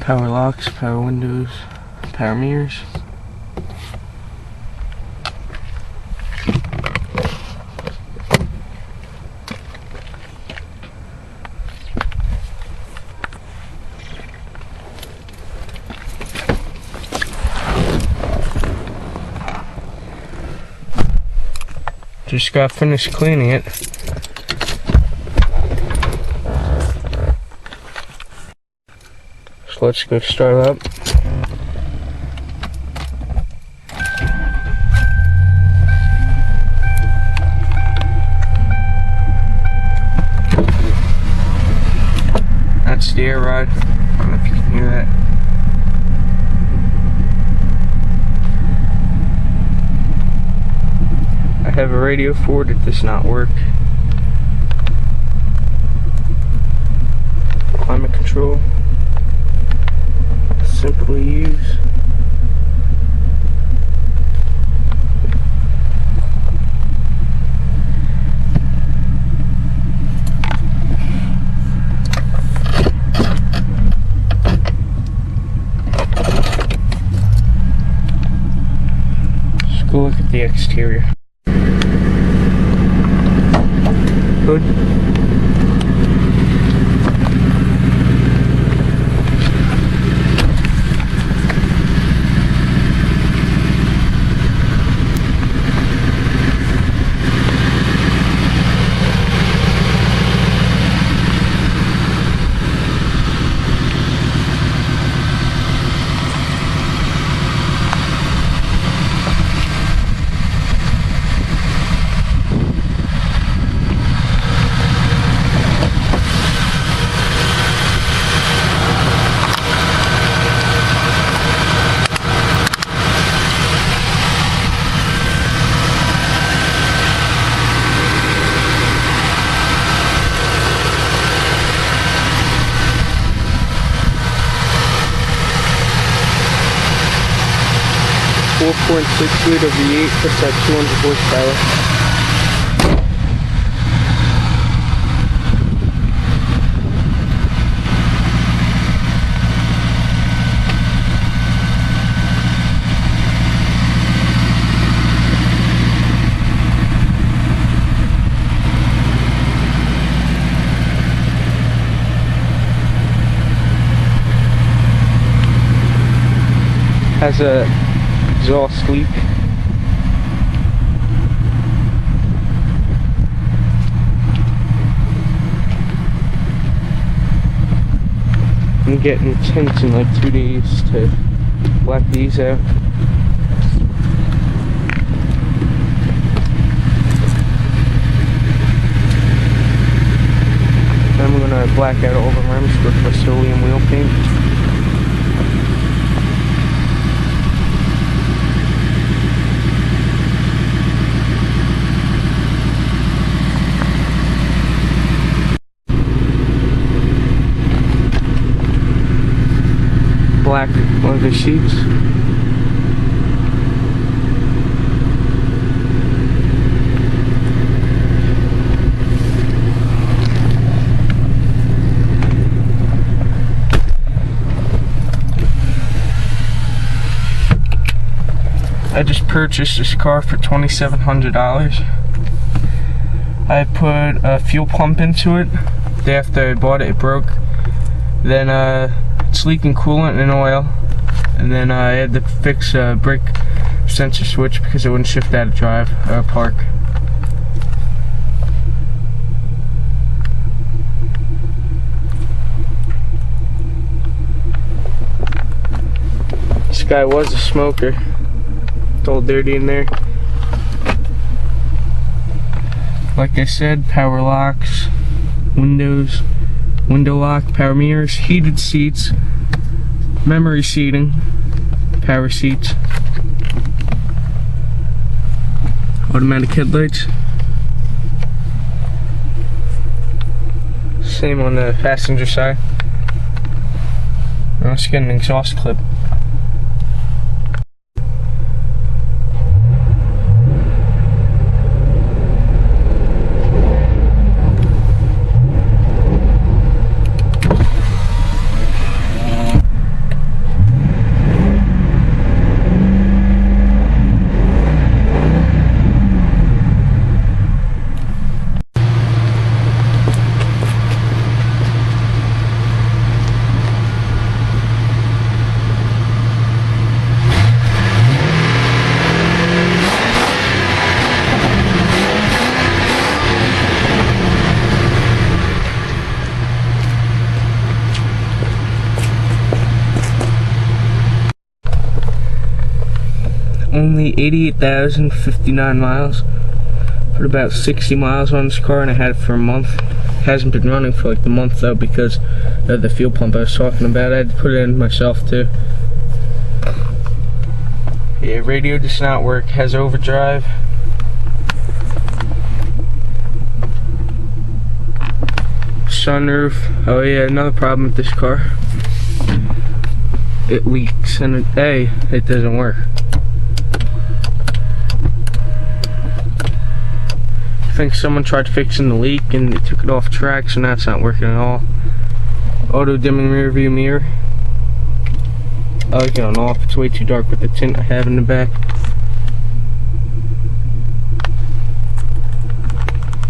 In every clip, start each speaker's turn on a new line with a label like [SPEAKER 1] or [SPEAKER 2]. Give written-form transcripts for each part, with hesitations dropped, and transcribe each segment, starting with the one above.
[SPEAKER 1] Power locks, power windows, power mirrors. Just got finished cleaning it. So let's go start up. That's the air rod. I don't know if you can hear that. I have a radio for it, it does not work. Climate control. Simply use. Let's go look at the exterior. Hood. .6 liter V8 puts out 200 horsepower. Has a exhaust leak. I'm getting tints in like 2 days to black these out. Then I'm gonna black out all the rims with Rust-Oleum wheel paint. Black leather seats. I just purchased this car for $2,700. I put a fuel pump into it. The day after I bought it, it broke. Then it's leaking coolant and oil, and then I had to fix a brake sensor switch because it wouldn't shift out of drive or park. This guy was a smoker. It's all dirty in there. Like I said, power locks, windows, window lock, power mirrors, heated seats, memory seating, power seats, automatic headlights. Same on the passenger side. Let's get an exhaust clip. only 88,059 miles. Put about 60 miles on this car and I had it for a month. It hasn't been running for like the month though because of the fuel pump I was talking about. I had to put it in myself too. Yeah, radio does not work, has overdrive. Sunroof. Oh yeah, another problem with this car. It leaks and it doesn't work. I think someone tried fixing the leak and they took it off track, so now it's not working at all. Auto dimming rear view mirror. I like it on off, it's way too dark with the tint I have in the back.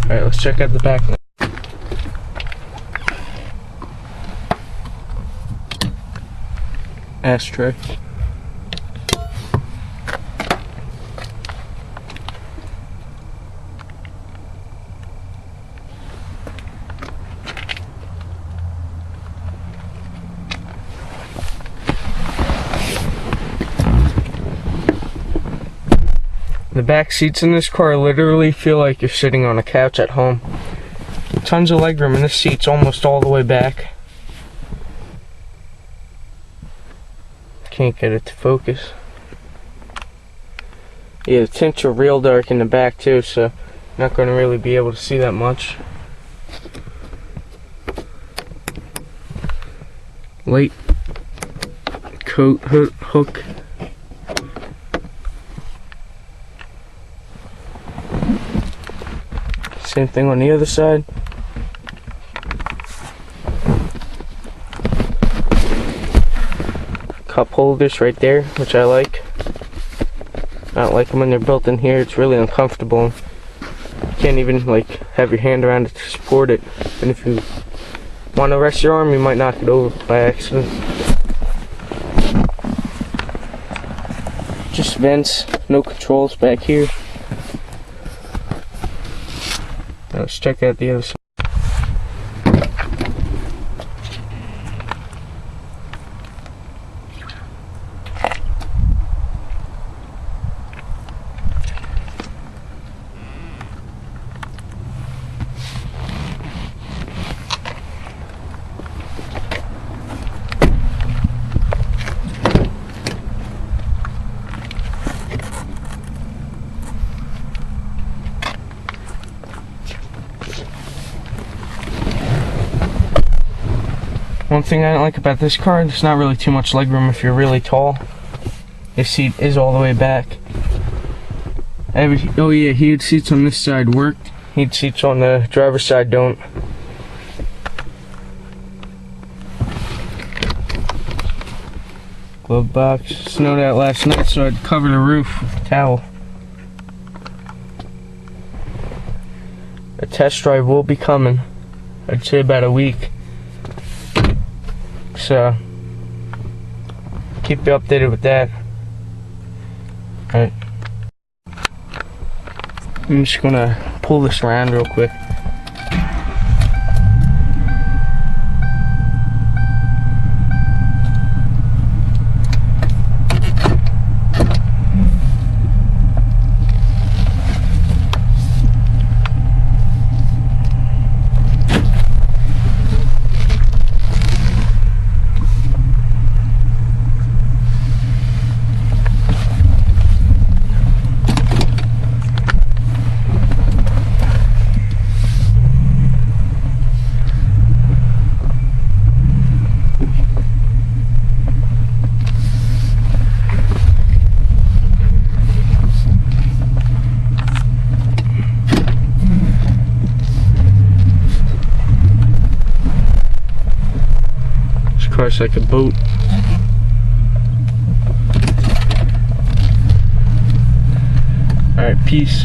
[SPEAKER 1] Alright, let's check out the back now. Ashtray. The back seats in this car literally feel like you're sitting on a couch at home. Tons of legroom and this seat's almost all the way back. Can't get it to focus. Yeah, the tints are real dark in the back too, so not going to really be able to see that much. Light coat hook. Same thing on the other side. Cup holders right there, which I like. I don't like them when they're built in here. It's really uncomfortable. You can't even like have your hand around it to support it. And if you want to rest your arm, you might knock it over by accident. Just vents, no controls back here. Now let's check out the other side. One thing I don't like about this car, there's not really too much legroom if you're really tall. This seat is all the way back. Oh yeah, heated seats on this side worked. Heated seats on the driver's side don't. Glove box. Snowed out last night, so I'd cover the roof with a towel. A test drive will be coming. I'd say about a week. So keep you updated with that. Alright. I'm just gonna pull this around real quick. Car's like a boat. Alright, peace.